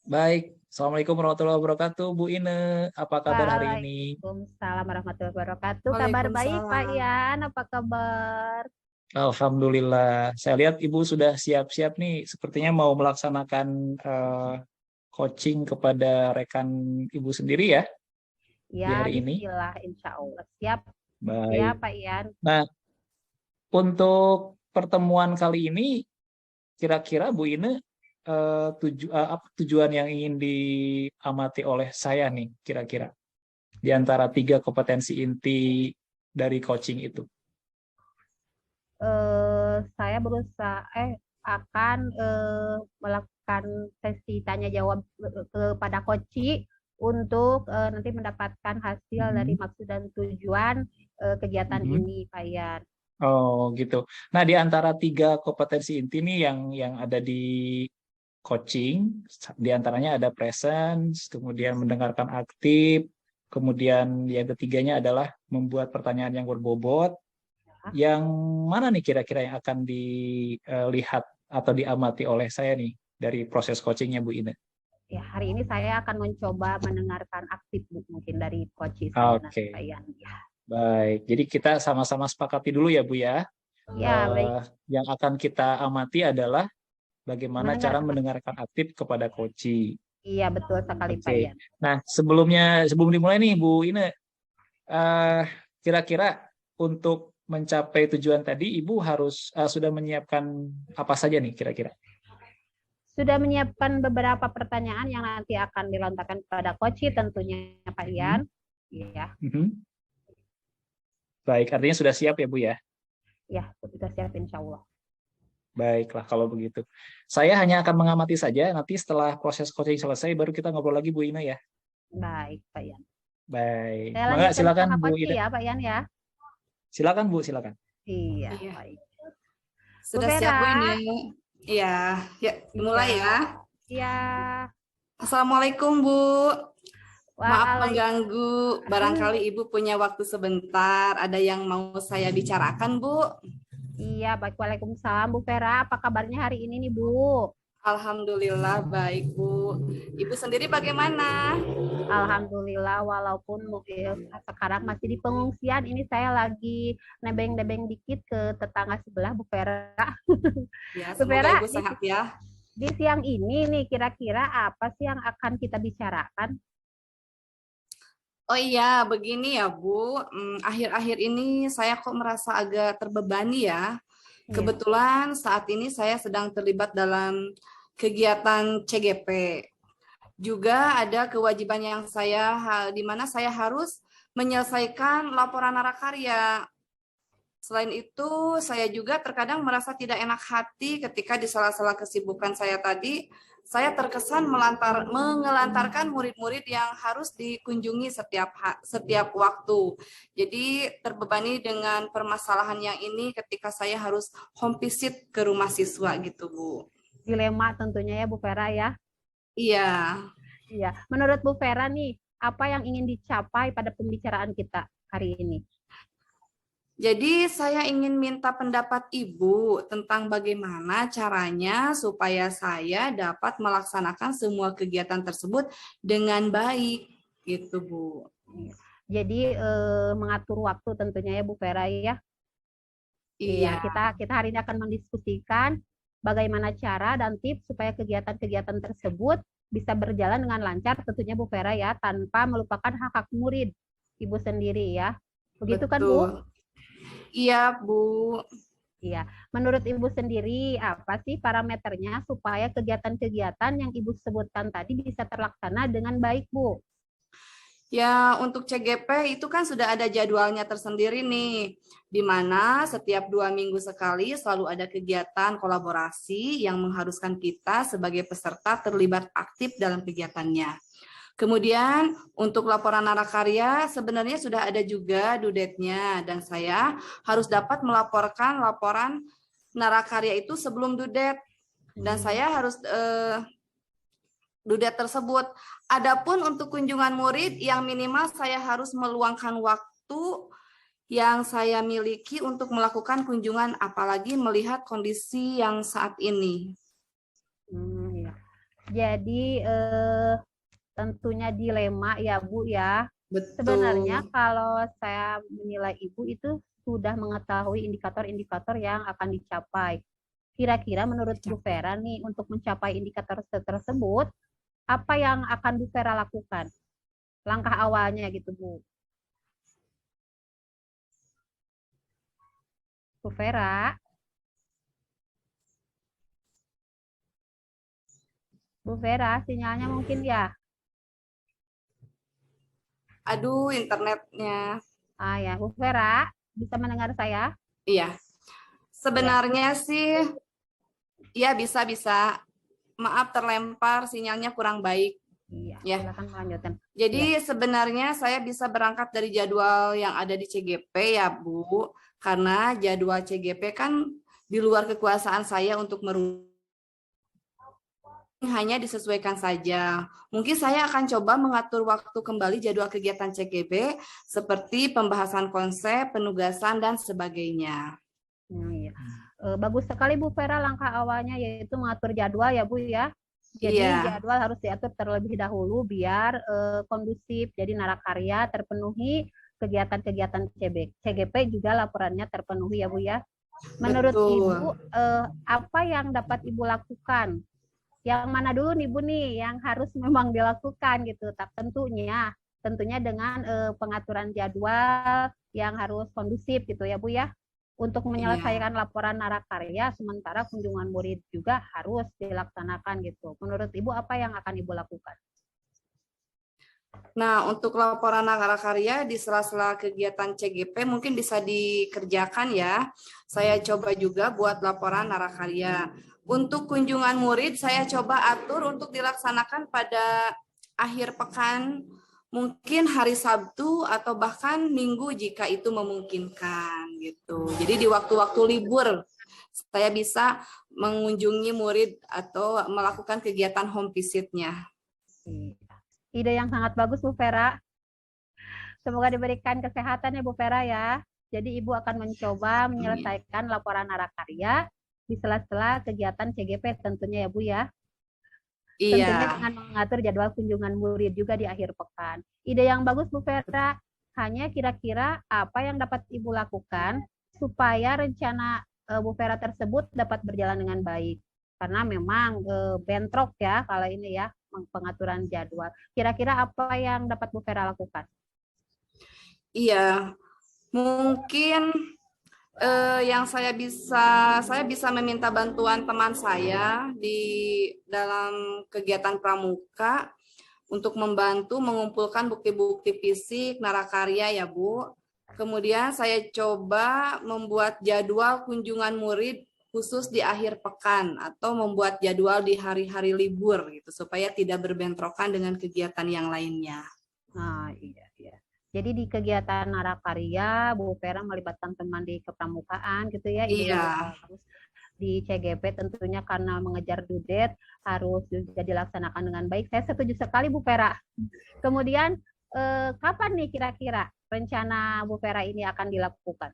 Baik, Assalamualaikum warahmatullahi wabarakatuh, Bu Ine. Apa kabar hari ini? Waalaikumsalam warahmatullahi wabarakatuh. Kabar baik, Pak Waalaikumsalam. Ian. Apa kabar? Alhamdulillah. Saya lihat Ibu sudah siap-siap nih. Sepertinya mau melaksanakan coaching kepada rekan Ibu sendiri ya di Ya, hari ini. bismillah, insya Allah. Siap ya, Baik. Pak Ian. Nah, untuk pertemuan kali ini, kira-kira Bu Ine apa tujuan yang ingin diamati oleh saya nih, kira-kira di antara tiga kompetensi inti dari coaching itu? Saya akan melakukan sesi tanya jawab kepada Koci untuk nanti mendapatkan hasil dari maksud dan tujuan kegiatan ini, Pak Ian. Oh gitu. Nah, di antara tiga kompetensi inti nih yang ada di coaching, di antaranya ada presence, kemudian mendengarkan aktif, kemudian yang ketiganya adalah membuat pertanyaan yang berbobot. Yang mana nih kira-kira yang akan dilihat atau diamati oleh saya nih dari proses coachingnya Bu Ine? Ya, hari ini saya akan mencoba mendengarkan aktif, Bu, mungkin dari Koci saya nanti, Oke. Pak Ian. Ya. Baik, jadi kita sama-sama sepakati dulu ya Bu ya. Ya, baik. Yang akan kita amati adalah bagaimana cara mendengarkan aktif kepada coach. Iya, betul sekali, Pak Oke. Ian. Nah, sebelum dimulai nih Bu Ine, kira-kira untuk mencapai tujuan tadi Ibu harus sudah menyiapkan apa saja nih kira-kira? Sudah menyiapkan beberapa pertanyaan yang nanti akan dilontarkan kepada Koci tentunya, Pak Ian. Iya. Baik, artinya sudah siap ya Bu ya? Ya, sudah siap insya Allah. Baiklah kalau begitu. Saya hanya akan mengamati saja, nanti setelah proses coaching selesai baru kita ngobrol lagi Bu Ina ya. Baik, Pak Ian. Baik. Saya Maka silakan sama Bu Koci Ina. ya, Pak Ian ya. Silakan Bu, silakan. Iya, Iya. baik. Sudah siap Bu ini? Iya, ya mulai ya. Iya. Assalamualaikum Bu. Maaf mengganggu, Waalaikumsalam. barangkali Ibu punya waktu sebentar, ada yang mau saya bicarakan Bu? Iya, baik. Waalaikumsalam Bu Vera. Apa kabarnya hari ini nih Bu? Alhamdulillah baik Bu. Ibu sendiri bagaimana? Alhamdulillah, walaupun sekarang masih di pengungsian, ini saya lagi nebeng-nebeng dikit ke tetangga sebelah Bu Vera. Ya, Bu semoga Vera, Ibu sehat ya. di siang ini nih kira-kira apa sih yang akan kita bicarakan? Oh iya, begini ya Bu, akhir-akhir ini saya kok merasa agak terbebani ya. Kebetulan saat ini saya sedang terlibat dalam kegiatan CGP. Juga ada kewajiban yang di mana saya harus menyelesaikan laporan narakarya. Selain itu, saya juga terkadang merasa tidak enak hati ketika di sela-sela kesibukan saya tadi, saya terkesan mengelantarkan murid-murid yang harus dikunjungi setiap waktu. Jadi terbebani dengan permasalahan yang ini ketika saya harus home visit ke rumah siswa gitu, Bu. Dilema tentunya ya Bu Vera ya. Iya. Iya. Menurut Bu Vera nih, apa yang ingin dicapai pada pembicaraan kita hari ini? Jadi saya ingin minta pendapat Ibu tentang bagaimana caranya supaya saya dapat melaksanakan semua kegiatan tersebut dengan baik, gitu Bu. Jadi mengatur waktu tentunya ya Bu Vera ya. Iya, kita hari ini akan mendiskusikan bagaimana cara dan tips supaya kegiatan-kegiatan tersebut bisa berjalan dengan lancar tentunya Bu Vera ya, tanpa melupakan hak-hak murid Ibu sendiri ya. Begitu kan Bu? Iya, Bu. Iya. Menurut Ibu sendiri, apa sih parameternya supaya kegiatan-kegiatan yang Ibu sebutkan tadi bisa terlaksana dengan baik, Bu? Ya, untuk CGP itu kan sudah ada jadwalnya tersendiri nih, di mana setiap 2 minggu sekali selalu ada kegiatan kolaborasi yang mengharuskan kita sebagai peserta terlibat aktif dalam kegiatannya. Kemudian untuk laporan narakarya sebenarnya sudah ada juga due date-nya dan saya harus dapat melaporkan laporan narakarya itu sebelum due date dan saya harus due date tersebut. Adapun untuk kunjungan murid yang minimal saya harus meluangkan waktu yang saya miliki untuk melakukan kunjungan apalagi melihat kondisi yang saat ini. Jadi tentunya dilema ya Bu ya. Betul. Sebenarnya kalau saya menilai Ibu itu sudah mengetahui indikator-indikator yang akan dicapai. Kira-kira menurut Bu Vera nih untuk mencapai indikator tersebut, apa yang akan Bu Vera lakukan? Langkah awalnya gitu Bu. Bu Vera, Bu Vera, sinyalnya mungkin ya. Aduh, internetnya. Ah ya, Bu Vera, bisa mendengar saya? Iya. Sebenarnya sih, ya bisa-bisa. Maaf terlempar, sinyalnya kurang baik. Iya, Ya. silakan melanjutkan. Jadi sebenarnya saya bisa berangkat dari jadwal yang ada di CGP ya Bu, karena jadwal CGP kan di luar kekuasaan saya untuk merubah, hanya disesuaikan saja. Mungkin saya akan coba mengatur waktu kembali jadwal kegiatan CGP seperti pembahasan konsep, penugasan, dan sebagainya. Iya. Bagus sekali Bu Vera langkah awalnya yaitu mengatur jadwal ya Bu ya. Jadi jadwal harus diatur terlebih dahulu biar kondusif. Jadi narakarya terpenuhi, kegiatan-kegiatan CGP juga laporannya terpenuhi ya Bu ya. Menurut Ibu apa yang dapat Ibu lakukan? Yang mana dulu nih Bu nih yang harus memang dilakukan gitu. Tak tentunya dengan pengaturan jadwal yang harus kondusif gitu ya Bu ya. Untuk menyelesaikan laporan narakarya, sementara kunjungan murid juga harus dilaksanakan gitu. Menurut Ibu apa yang akan Ibu lakukan? Nah, untuk laporan narakarya di sela-sela kegiatan CGP mungkin bisa dikerjakan ya. Saya coba juga buat laporan narakarya. Untuk kunjungan murid, saya coba atur untuk dilaksanakan pada akhir pekan, mungkin hari Sabtu atau bahkan Minggu jika itu memungkinkan gitu. Jadi di waktu-waktu libur saya bisa mengunjungi murid atau melakukan kegiatan home visit-nya. Ide yang sangat bagus Bu Vera. Semoga diberikan kesehatan ya Bu Vera ya. Jadi Ibu akan mencoba menyelesaikan laporan narakarya di sela-sela kegiatan CGP tentunya ya Bu ya. Tentunya dengan mengatur jadwal kunjungan murid juga di akhir pekan. Ide yang bagus Bu Vera. Hanya kira-kira apa yang dapat Ibu lakukan supaya rencana Bu Vera tersebut dapat berjalan dengan baik. Karena memang bentrok ya kalau ini ya pengaturan jadwal. Kira-kira apa yang dapat Bu Vera lakukan? Iya, mungkin yang saya bisa meminta bantuan teman saya di dalam kegiatan pramuka untuk membantu mengumpulkan bukti-bukti fisik narakarya ya Bu. Kemudian saya coba membuat jadwal kunjungan murid khusus di akhir pekan atau membuat jadwal di hari-hari libur gitu supaya tidak berbentrokan dengan kegiatan yang lainnya. Nah, iya. Jadi di kegiatan narakarya, Bu Vera melibatkan teman di kepramukaan gitu ya. Iya. Harus di CGP tentunya karena mengejar dudet harus juga dilaksanakan dengan baik. Saya setuju sekali Bu Vera. Kemudian kapan nih kira-kira rencana Bu Vera ini akan dilakukan?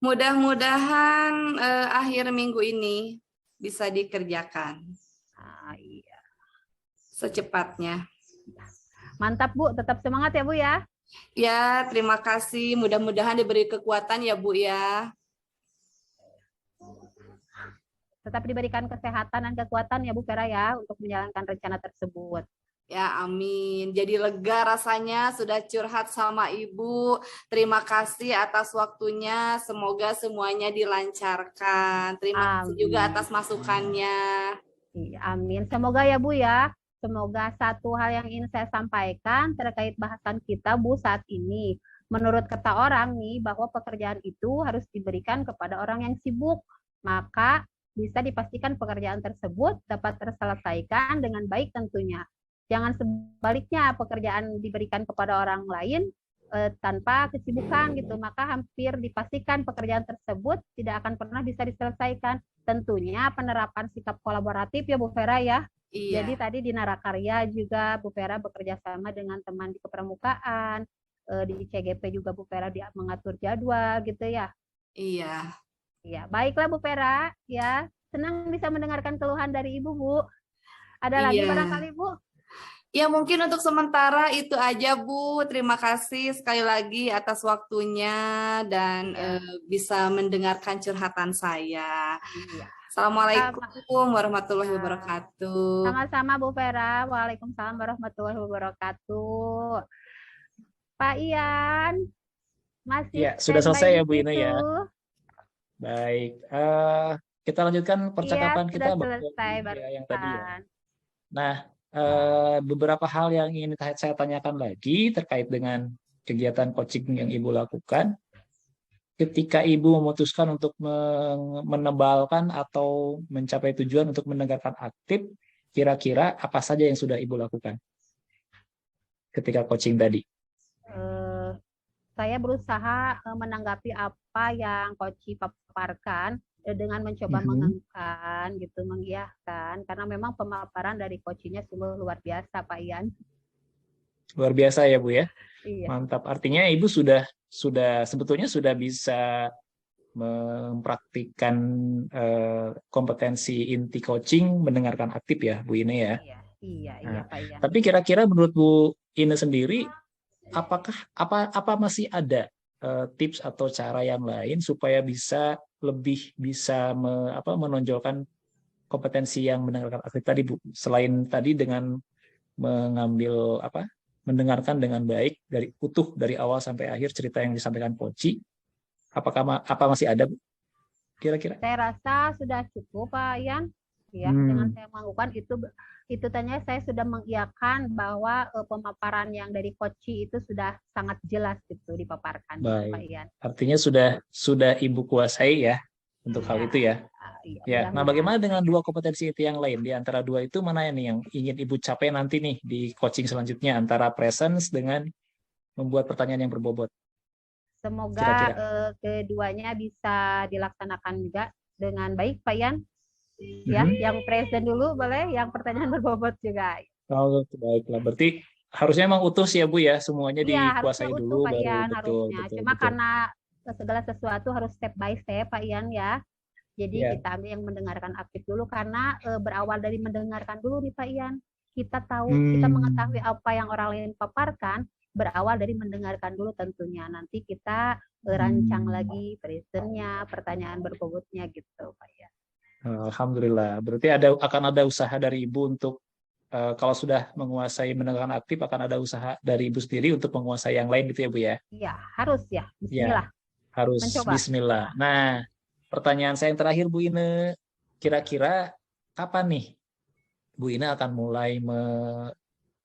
Mudah-mudahan akhir minggu ini bisa dikerjakan. Iya. Secepatnya. Mantap Bu, tetap semangat ya Bu ya. Ya, terima kasih. Mudah-mudahan diberi kekuatan ya Bu ya. Tetap diberikan kesehatan dan kekuatan ya Bu Vera ya untuk menjalankan rencana tersebut. Ya, amin. Jadi lega rasanya sudah curhat sama Ibu. Terima kasih atas waktunya. Semoga semuanya dilancarkan. Terima kasih juga atas masukannya. Amin. Semoga ya Bu ya. Semoga satu hal yang ingin saya sampaikan terkait bahasan kita Bu saat ini. Menurut kata orang nih bahwa pekerjaan itu harus diberikan kepada orang yang sibuk. Maka bisa dipastikan pekerjaan tersebut dapat terselesaikan dengan baik tentunya. Jangan sebaliknya pekerjaan diberikan kepada orang lain tanpa kesibukan gitu. Maka hampir dipastikan pekerjaan tersebut tidak akan pernah bisa diselesaikan. Tentunya penerapan sikap kolaboratif ya Bu Vera ya. Iya. Jadi tadi di narakarya juga Bu Vera bekerja sama dengan teman di kepramukaan, di CGP juga Bu Vera mengatur jadwal gitu ya. Iya. Iya, baiklah Bu Vera ya. Senang bisa mendengarkan keluhan dari Ibu Bu. Ada lagi Iya. barangkali Bu? Ya mungkin untuk sementara itu aja Bu. Terima kasih sekali lagi atas waktunya dan Iya. bisa mendengarkan curhatan saya. Iya. Assalamualaikum warahmatullahi Ya. wabarakatuh. Sama-sama Bu Vera. Waalaikumsalam warahmatullahi wabarakatuh. Pak Ian, masih Ya, sudah standby selesai di ya Bu Ine situ. ya. Baik, kita lanjutkan Iya, percakapan sudah kita selesai yang tadi ya. barusan. Nah, beberapa hal yang ingin saya tanyakan lagi terkait dengan kegiatan coaching yang Ibu lakukan. Ketika Ibu memutuskan untuk menebalkan atau mencapai tujuan untuk mendengarkan aktif, kira-kira apa saja yang sudah Ibu lakukan ketika coaching tadi? Saya berusaha menanggapi apa yang Koci paparkan dengan mencoba mengangkat gitu, mengiyakan, karena memang pemaparan dari Kocinya sungguh luar biasa, Pak Ian. Luar biasa ya Bu ya. Iya. Mantap. Artinya Ibu sebetulnya sudah bisa mempraktikkan kompetensi inti coaching mendengarkan aktif ya Bu Ine ya. Iya, Pak Ian. Tapi kira-kira menurut Bu Ine sendiri, apakah apa masih ada tips atau cara yang lain supaya lebih bisa menonjolkan kompetensi yang mendengarkan aktif tadi Bu, selain tadi dengan mendengarkan dengan baik dari awal sampai akhir cerita yang disampaikan Poci, apa masih ada Bu kira-kira? Saya rasa sudah cukup Pak Ian ya, dengan saya melakukan itu tanya saya sudah mengiyakan bahwa pemaparan yang dari Koci itu sudah sangat jelas gitu dipaparkan. Baik. Pak Ian. Artinya sudah Ibu kuasai ya untuk hal itu ya. Ya. Nah, bagaimana dengan dua kompetensi itu yang lain? Di antara dua itu mana nih yang ingin Ibu capai nanti nih di coaching selanjutnya, antara presence dengan membuat pertanyaan yang berbobot? Semoga keduanya bisa dilaksanakan juga dengan baik Pak Ian. Ya, yang present dulu boleh, yang pertanyaan berbobot juga. Oh, baiklah. Berarti harusnya emang utuh sih ya Bu ya, semuanya dikuasai dulu Pak baru Ian, betul. Cuma karena segala sesuatu harus step by step Pak Ian ya. Jadi kita ambil yang mendengarkan aktif dulu karena berawal dari mendengarkan dulu nih Pak Ian. Kita mengetahui apa yang orang lain paparkan berawal dari mendengarkan dulu tentunya. Nanti kita rancang lagi presentnya, pertanyaan berbobotnya gitu Pak Ian. Alhamdulillah. Berarti akan ada usaha dari Ibu untuk kalau sudah menguasai mendengarkan aktif, akan ada usaha dari Ibu sendiri untuk menguasai yang lain gitu ya Bu ya? Iya, harus ya. Bismillah. Ya, harus mencoba. Bismillah. Nah, pertanyaan saya yang terakhir Bu Ine, kira-kira kapan nih Bu Ine akan mulai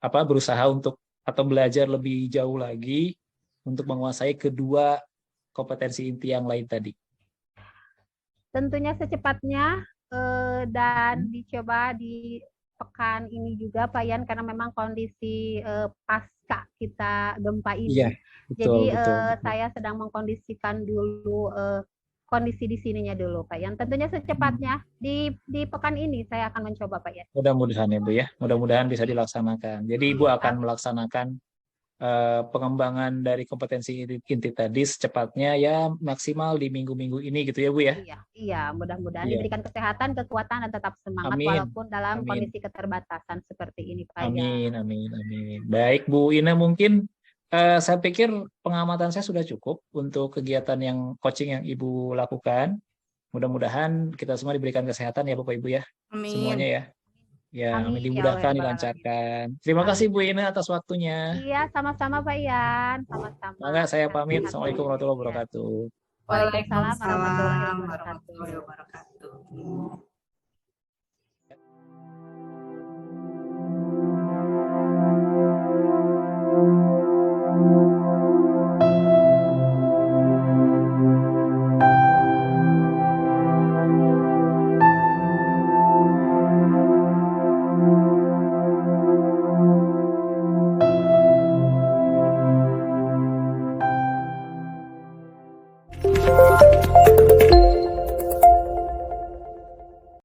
berusaha untuk atau belajar lebih jauh lagi untuk menguasai kedua kompetensi inti yang lain tadi? Tentunya secepatnya dan dicoba di pekan ini juga Pak Ian, karena memang kondisi pasca kita gempa ini. Iya, betul, jadi saya sedang mengkondisikan dulu kondisi di sininya dulu Pak Ian. Tentunya secepatnya di pekan ini saya akan mencoba Pak Ian. Mudah-mudahan ya Bu ya, mudah-mudahan bisa dilaksanakan. Jadi Ibu akan melaksanakan pengembangan dari kompetensi inti tadi secepatnya ya, maksimal di minggu-minggu ini gitu ya Bu ya. Iya, mudah-mudahan diberikan kesehatan, kekuatan dan tetap semangat walaupun dalam kondisi keterbatasan seperti ini Pak. Amin. Baik Bu Ine, mungkin saya pikir pengamatan saya sudah cukup untuk kegiatan yang coaching yang Ibu lakukan. Mudah-mudahan kita semua diberikan kesehatan ya Bapak Ibu ya. Amin. Semuanya ya. Ya, amin, dimudahkan, dilancarkan. Terima kasih Bu Ine atas waktunya. Iya, sama-sama Pak Ian. Sama-sama. Maka saya pamit. Assalamualaikum warahmatullahi wabarakatuh. Waalaikumsalam warahmatullahi wabarakatuh.